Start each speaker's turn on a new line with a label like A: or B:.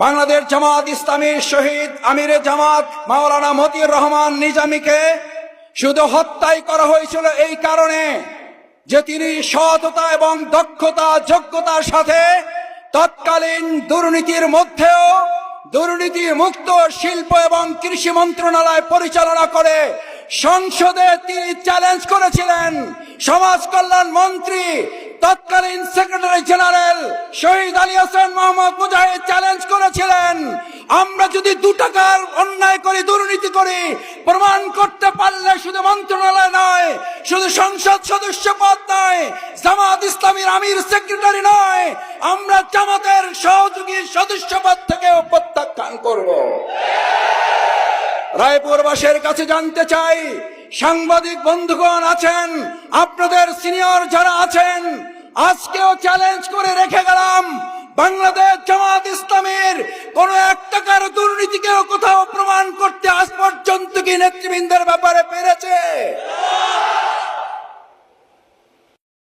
A: বাংলাদেশ জামাত ইসলামীর শহীদ আমিরে জামাত মাওলানা মতিউর রহমান নিজামীকে শুধু হত্যাই করা হয়েছিল এই কারণে যে তিনি সততা এবং দক্ষতা যোগ্যতার সাথে তৎকালীন দুর্নীতির মধ্যেও দুর্নীতি মুক্ত শিল্প এবং কৃষি মন্ত্রণালয় পরিচালনা করে সংসদে তিনি চ্যালেঞ্জ করেছিলেন। সমাজ কল্যাণ মন্ত্রী তৎকালীন সেক্রেটারি জেনারেল শহীদ আলী হাসান মোহাম্মদ মুজাহিদ চ্যালেঞ্জ করেছিলেন, আমরা যদি 2 টাকার অন্যায় করি, দুর্নীতি করি, প্রমাণ করতে পারলে শুধু মন্ত্রণালয় নয়, শুধু সংসদ সদস্য পদ নয়, জামাত ইসলামীর আমির সেক্রেটারি নয়, আমরা জামাতের সহযোগী সদস্য পদ থেকেও প্রত্যাখ্যান করব। রায়পুরবাসীর কাছে জানতে চাই, সাংবাদিক বন্ধুগণ আছেন, আপনাদের সিনিয়র যারা আছেন, আজকেও চ্যালেঞ্জ করে রেখে গেলাম, বাংলাদেশ জামাত ইসলামের কোন 1 টাকার দুর্নীতিকেও কোথাও প্রমাণ করতে আজ পর্যন্ত কি নেতৃবৃন্দের ব্যাপারে পেরেছে?